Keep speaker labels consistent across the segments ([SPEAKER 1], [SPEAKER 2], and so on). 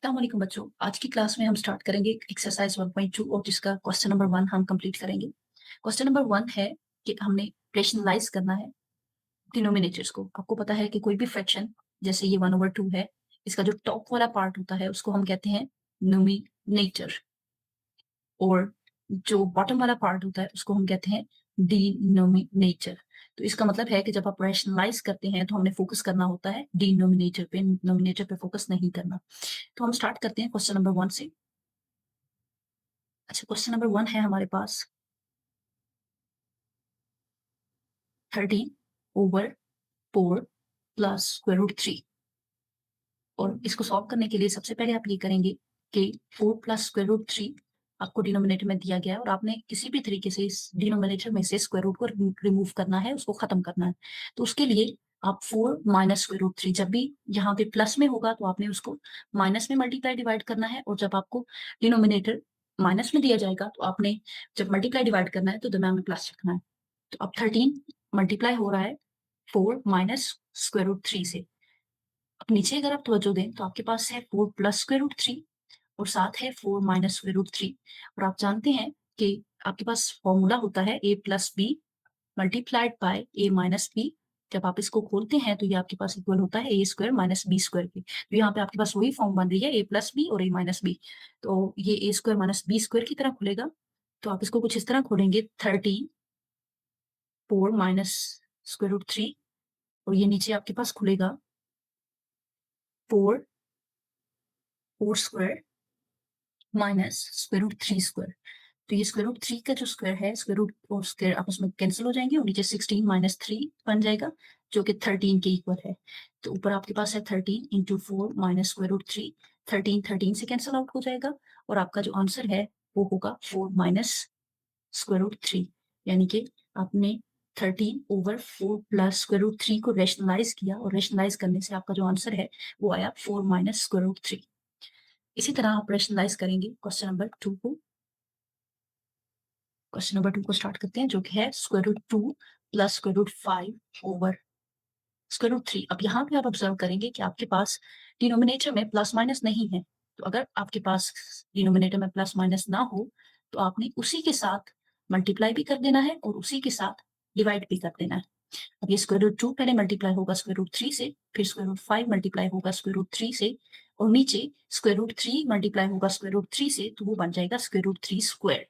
[SPEAKER 1] अस्सलामुअलैकुम बच्चों, आज की क्लास में हम स्टार्ट करेंगे एक्सरसाइज 1.2 और जिसका क्वेश्चन नंबर 1 हम कंप्लीट करेंगे। क्वेश्चन नंबर 1 है कि हमने रेशनलाइज करना है डिनोमिनेटर्स को। आपको पता है कि कोई भी फ्रैक्शन जैसे ये 1/2 है, इसका जो टॉप वाला पार्ट होता है उसको हम कहते हैं नोमिनेटर और जो बॉटम वाला पार्ट होता है उसको हम कहते हैं डिनोमिनेटर। तो इसका मतलब है कि जब आप रैशनलाइज करते हैं तो हमने फोकस करना होता है डिनोमिनेटर पे, नोमिनेटर पे फोकस नहीं करना। तो हम स्टार्ट करते हैं क्वेश्चन नंबर 1 से। अच्छा, क्वेश्चन नंबर 1 है हमारे पास 13/4 प्लस स्क्वायर रूट 3 और इसको सॉल्व करने के लिए सबसे पहले आप ये करेंगे कि 4 प्लस स्क्वायर रूट 3 आपको डिनोमिनेटर में दिया गया है और आपने किसी भी तरीके से इस डिनोमिनेटर में से स्क्वायर रूट को रिमूव करना है, उसको खत्म करना है। तो उसके लिए आप 4 माइनस स्क्वायर रूट 3, जब भी यहाँ पे प्लस में होगा तो आपने उसको माइनस में मल्टीप्लाई डिवाइड करना है और जब आपको डिनोमिनेटर माइनस में दिया जाएगा तो आपने जब मल्टीप्लाई डिवाइड करना है तो दरम्यान में प्लस रखना है। तो अब 13 मल्टीप्लाई हो रहा है 4 माइनस स्क्वायर रूट 3 से। अब नीचे अगर आप तवज्जो दें तो आपके पास है 4 प्लस स्क्वायर रूट 3 और साथ है 4 माइनस स्क्वायर रूट 3। और आप जानते हैं कि आपके पास फॉर्मूला होता है a plus B multiplied by a minus B. जब आप इसको खोलते हैं तो ये आपके पास इक्वल होता है a square minus B square के। तो यहाँ पे आपके पास वही फॉर्म बन रही है a प्लस बी और a माइनस बी। तो ये a square minus B square की तरह खुलेगा। तो आप इसको कुछ इस तरह खोलेंगे 4 माइनस स्क्वायर रूट 3 और ये नीचे आपके पास खुलेगा 4 square minus square root 3 square. तो ये स्क्वायर रूट 3 का जो स्क्वायर है, स्क्वायर रूट और स्क्वायर आपस में कैंसिल हो जाएंगे और नीचे 16 माइनस 3 बन जाएगा जो कि 13 के इक्वल है। तो ऊपर आपके पास है 13 इंटू 4 माइनस स्क्वायर रूट 3। 13 13 से कैंसिल आउट हो जाएगा और आपका जो आंसर है वो होगा 4 माइनस स्क्वायर रूट 3। यानी कि आपने 13/4 प्लस स्क्वायर रूट 3 को रेशनलाइज किया और रेशनलाइज करने से आपका जो आंसर है वो आया 4 माइनस स्क्वायर रूट 3। इसी तरह आप रेशनलाइज करेंगे क्वेश्चन नंबर 2 को। क्वेश्चन नंबर 2 को स्टार्ट करते हैं जो कि है square root 2 plus square root 5 over square root 3। अब यहाँ पे आप ऑब्जर्व करेंगे कि आपके पास डिनोमिनेटर में प्लस माइनस नहीं है। तो अगर आपके पास डिनोमिनेटर में प्लस माइनस ना हो तो आपने उसी के साथ मल्टीप्लाई भी कर देना है और उसी के साथ डिवाइड भी कर देना है। अब ये स्क्वायर रूट 2 पहले मल्टीप्लाई होगा स्क्वायर रूट 3 से, फिर स्क्वायर रूट 5 मल्टीप्लाई होगा स्क्वायर रूट 3 से और नीचे स्क्वायर रूट 3 मल्टीप्लाई होगा स्क्वायर रूट 3 से, तो वो बन जाएगा स्क्वायर रूट 3 स्क्वायर।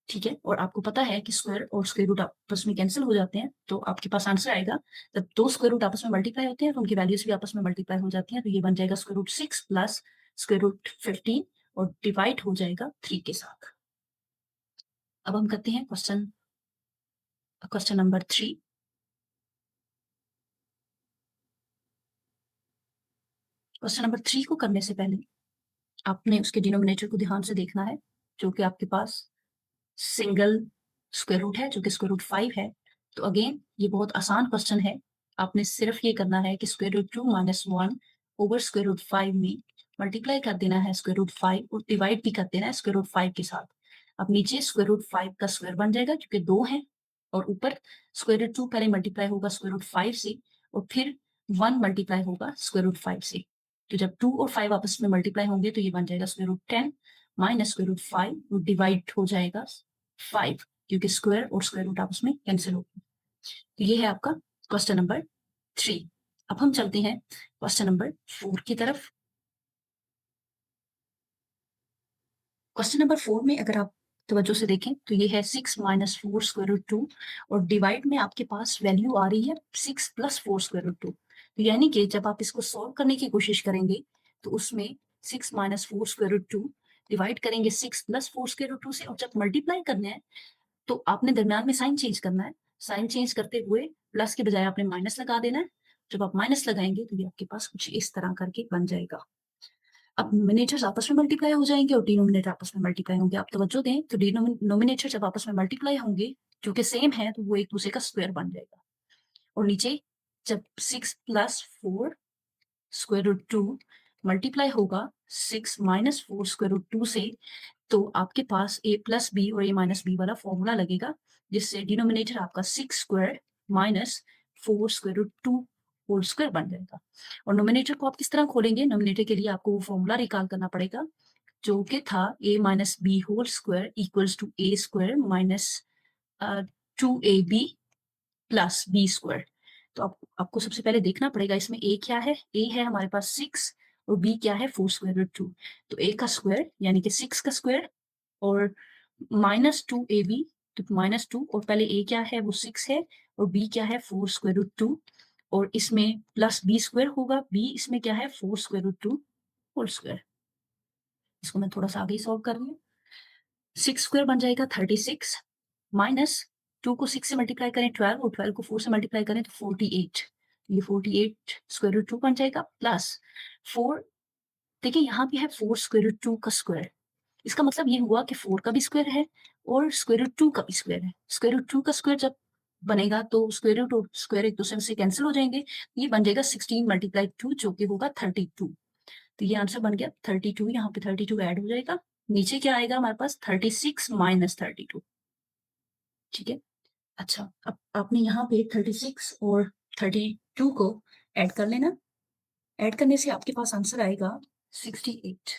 [SPEAKER 1] ठीक है, और आपको पता है कि स्क्वायर और स्क्वायर रूट आपस में कैंसिल हो जाते हैं तो आपके पास आंसर आएगा जब दो स्क्वायर रूट आपस में मल्टीप्लाई होते हैं तो उनकी वैल्यूज भी आपस में मल्टीप्लाई हो जाती हैं। तो ये बन जाएगा square root 6 plus square root 15 और डिवाइड हो जाएगा 3 के साथ। अब हम करते हैं क्वेश्चन नंबर 3। क्वेश्चन नंबर 3 को करने से पहले आपने उसके डिनोमिनेटर को ध्यान से देखना है जो कि आपके पास सिंगल स्क्वायर रूट है जो कि स्क्वायर रूट 5 है। तो अगेन ये बहुत आसान क्वेश्चन है। आपने सिर्फ ये करना है कि square root 2 minus 1 over square root 5 में मल्टीप्लाई कर देना है स्क्वायर रूट 5 और डिवाइड भी कर देना है स्क्वायर रूट 5 के साथ। अब नीचे स्क्वायर रूट 5 का स्क्वायर बन जाएगा क्योंकि 2 है और ऊपर स्क्वायर रूट 2 पहले मल्टीप्लाई होगा स्क्वायर रूट 5 से और फिर 1 मल्टीप्लाई होगा स्क्वायर रूट 5 से। तो जब 2 और 5 आपस में मल्टीप्लाई होंगे तो ये बन जाएगा square root 10 minus square root 5 divide हो जाएगा 5 क्योंकि स्क्वायर और स्क्वायर रूट आपस में कैंसिल होगी। तो ये है आपका क्वेश्चन नंबर 3। अब हम चलते हैं क्वेश्चन नंबर 4 की तरफ। क्वेश्चन नंबर 4 में अगर आप तवज्जो से देखें तो ये है 6 माइनस 4 स्क्वायर रूट 2 और डिवाइड में आपके पास वैल्यू आ रही है 6 प्लस 4 स्क्वायर रूट 2। तो यानी कि जब आप इसको सॉल्व करने की कोशिश करेंगे तो उसमें 6 माइनस 4 स्क्वायर रूट 2 डिवाइड करेंगे 6 प्लस 4 स्क्वायर रूट 2 से और जब मल्टीप्लाई करना है तो आपने दरम्यान में साइन चेंज करना है। साइन चेंज करते हुए प्लस के बजाय आपने माइनस लगा देना है। जब आप माइनस लगाएंगे तो ये आपके पास कुछ इस तरह करके बन जाएगा। अब नोमिनेटर्स आपस में मल्टीप्लाई हो जाएंगे और डिनोमिनेटर आपस में मल्टीप्लाई होंगे। आप तवज्जो दें तो डिनोमिनेटर जब आपस में मल्टीप्लाई होंगे जो कि सेम है तो वो एक दूसरे का स्क्वायर बन जाएगा और नीचे जब 6 प्लस 4 स्क्वायर रूट 2 मल्टीप्लाई होगा 6 माइनस 4 स्क्वायर रूट 2 से, तो आपके पास a प्लस बी और a माइनस बी वाला फॉर्मूला लगेगा जिससे डिनोमिनेटर आपका 6 square minus 4 square root 2 whole square बन जाएगा। और नोमिनेटर को आप किस तरह खोलेंगे? नोमिनेटर के लिए आपको वो फॉर्मूला रिकॉल करना पड़ेगा जो कि था a minus B whole square equals to a square minus 2ab plus b square. तो आपको सबसे पहले देखना पड़ेगा इसमें a क्या है। a है हमारे पास 6 और b क्या है 4 स्क्वायर रूट 2। तो a का स्क्वायर यानी कि 6 का स्क्वायर और माइनस 2ab, तो माइनस 2 और पहले a क्या है वो 6 है और b क्या है 4 स्क्वायर रूट 2 और इसमें प्लस b स्क्वायर होगा। b इसमें क्या है 4 स्क्वायर रूट 2 होल स्क्वायर। इसको मैं थोड़ा सा आगे सॉल्व कर रही हूँ। 6 स्क्वायर बन जाएगा 36 माइनस 2 को 6 से मल्टीप्लाई करें 12 और 12 को 4 से मल्टीप्लाई करें तो 48। ये 48 स्क्वायर रूट 2 बन जाएगा प्लस 4। देखिए यहाँ पे है 4 स्क्वायर रूट 2 का स्क्वायर। इसका मतलब ये हुआ कि 4 का भी स्क्वायर है और स्क्वायर रूट 2 का भी स्क्वायर है। स्क्वायर रूट 2 का स्क्वायर जब बनेगा तो स्क्वायर रूट और स्क्वायर एक दूसरे से कैंसिल हो जाएंगे। ये बन जाएगा 16 मल्टीप्लाई 2 जो कि होगा 32। तो ये आंसर बन गया 32। यहाँ पे 32 ऐड हो जाएगा। नीचे क्या आएगा हमारे पास 36 माइनस 32। ठीक है। अच्छा, अब आपने यहाँ पे 36 और 32 को ऐड कर लेना। ऐड करने से आपके पास आंसर आएगा 68।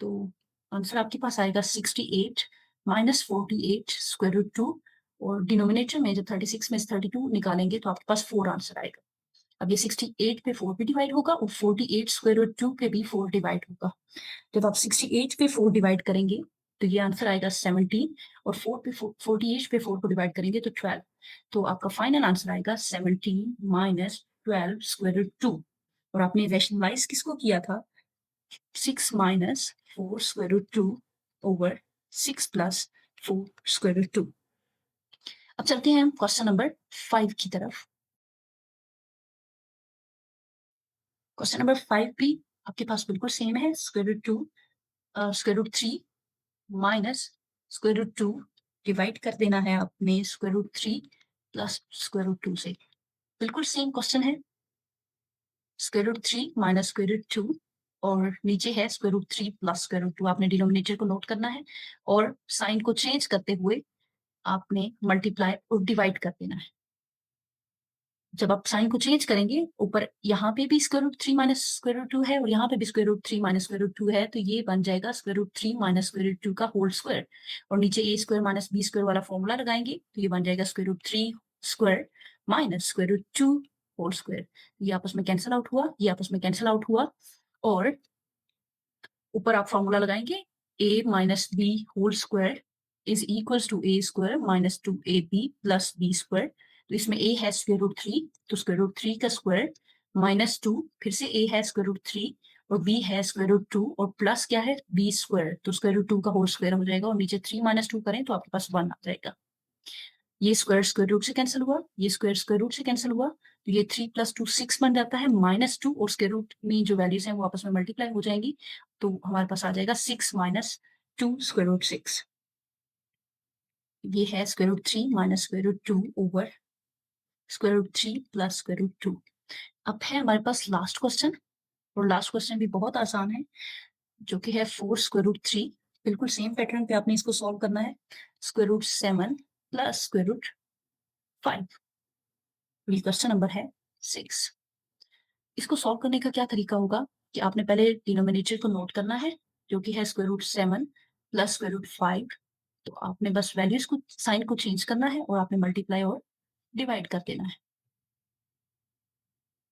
[SPEAKER 1] तो आंसर आपके पास आएगा 68 माइनस 48 स्क्वायर रूट 2 और डिनोमिनेटर में जब 36 में से 32 निकालेंगे तो आपके पास 4 आंसर आएगा। अब ये 68 पे 4 पे डिवाइड होगा और 48 स्क्वायर रूट 2 पे भी 4 डिवाइड होगा। जब आप 68 पे 4 डिवाइड करेंगे तो ये आंसर आएगा 17 और 4 पे 48 पे 4 को डिवाइड करेंगे तो 12। तो आपका फाइनल आंसर आएगा 17 माइनस 12 स्क्वायर रूट 2। और आपने रैशनलाइज किसको किया था? 6 minus 4 square root 2 over 6 plus 4 square root 2। अब चलते हैं हम क्वेश्चन नंबर 5 की तरफ। क्वेश्चन नंबर 5 भी आपके पास बिल्कुल सेम है। Square root 2 square root 3 minus square root 2 divide कर देना है आपने square root 3 plus square root 2 से। बिल्कुल सेम क्वेश्चन है। Square root 3 minus square root 2 और नीचे है square root 3 plus square root 2। आपने डिनोमिनेटर को नोट करना है और साइन को चेंज करते हुए आपने मल्टीप्लाई और डिवाइड कर देना है। जब आप साइन को चेंज करेंगे ऊपर यहाँ पे भी square root 3 minus square root 2 है और यहाँ पे भी square root 3 minus square root 2 है तो ये बन जाएगा square root 3 minus square root 2 का होल स्क्वायर। और नीचे A square minus B square वाला फॉर्मूला लगाएंगे तो ये बन जाएगा square root 3 square minus square root 2 whole square. ये आपस में कैंसिल आउट हुआ, ये आपस में कैंसिल आउट हुआ और ऊपर आप फॉर्मूला लगाएंगे a minus B whole square is equal to A square minus 2ab plus B square. तो इसमें a है स्क्वायर रूट 3 तो स्क्वायर रूट 3 का स्क्वायर माइनस 2 फिर से a है स्क्वायर रूट 3 और b है स्क्वायर रूट 2 और प्लस क्या है b स्क्वायर तो स्क्वायर रूट 2 का होल स्क्वायर हो जाएगा और नीचे 3 माइनस 2 करें तो आपके पास 1 आ जाएगा। ये स्क्वायर स्क्वायर रूट से कैंसिल हुआ, ये स्क्वायर स्क्वायर रूट से कैंसिल हुआ तो ये 3 प्लस 2 6 बन जाता है माइनस 2 और स्क्वायर रूट में जो वैल्यूज हैं वो आपस में मल्टीप्लाई हो जाएंगी तो हमारे पास आ जाएगा 6 माइनस 2 स्क्वायर रूट 6। ये है square root 3 minus square root 2 over square root 3 plus square root 2। अब है हमारे पास लास्ट क्वेश्चन और लास्ट क्वेश्चन भी बहुत आसान है जो कि है 4 स्क्वायर रूट 3। बिल्कुल सेम पैटर्न पे आपने इसको सॉल्व करना है। Square root 7 plus square root 5। Question number है 6। इसको सॉल्व करने का क्या तरीका होगा कि आपने पहले डिनोमिनेटर को नोट करना है जो कि है square root 7 plus square root 5। तो आपने बस वैल्यूज को साइन को चेंज करना है और आपने मल्टीप्लाई और डिवाइड कर देना है।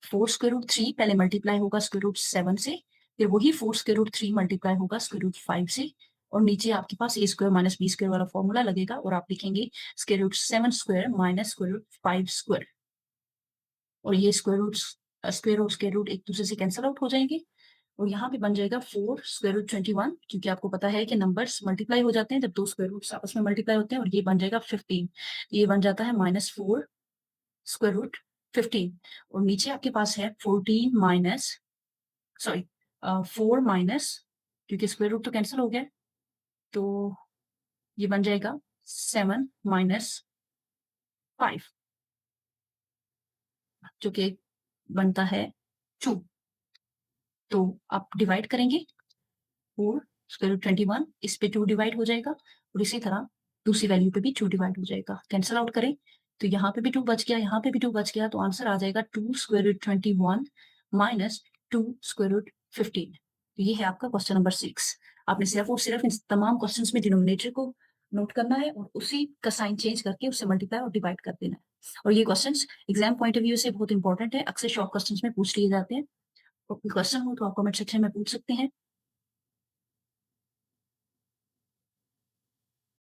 [SPEAKER 1] 4 स्क्वायर रूट 3 पहले मल्टीप्लाई होगा स्क्वायर रूट 7 से फिर वही 4 स्क्वायर रूट 3 मल्टीप्लाई होगा स्क्वायर रूट 5 से और नीचे आपके पास A square minus B square वाला फॉर्मूला लगेगा और आप लिखेंगे square root 7 square minus square root 5 square. और ये स्क्वायर रूट स्क्वायर और स्क्वायर रूट एक दूसरे से कैंसिल आउट हो जाएंगे और यहाँ पे बन जाएगा 4 स्क्वायर रूट 21 क्योंकि आपको पता है कि नंबर्स मल्टीप्लाई हो जाते हैं जब दो स्क्वायर रूट्स आपस में मल्टीप्लाई होते हैं और ये बन जाएगा 15। ये बन जाता है माइनस 4 स्क्वायर रूट 15 और नीचे आपके पास है 14 माइनस सॉरी 4 माइनस क्योंकि स्क्वायर रूट तो कैंसिल हो गया तो ये बन जाएगा 7 माइनस 5 जो कि बनता है 2। तो आप डिवाइड करेंगे 4 स्क्वायर रूट 21 इस पे 2 डिवाइड हो जाएगा और इसी तरह दूसरी वैल्यू पे भी 2 डिवाइड हो जाएगा। कैंसिल आउट करें तो यहाँ पे भी 2 बच गया, यहाँ पे भी 2 बच गया, तो आंसर आ जाएगा 2 square root 21 minus 2 square root 15। तो ये है आपका क्वेश्चन नंबर 6। आपने सिर्फ और सिर्फ इन तमाम क्वेश्चंस में डिनोमिनेटर को नोट करना है और उसी का साइन चेंज करके उससे मल्टीप्लाई और डिवाइड कर देना है। और ये questions exam point of view से बहुत इंपॉर्टेंट है, अक्सर शॉर्ट क्वेश्चंस में पूछ लिए जाते हैं। और कोई क्वेश्चन हो तो आप कमेंट सेक्शन में पूछ सकते हैं।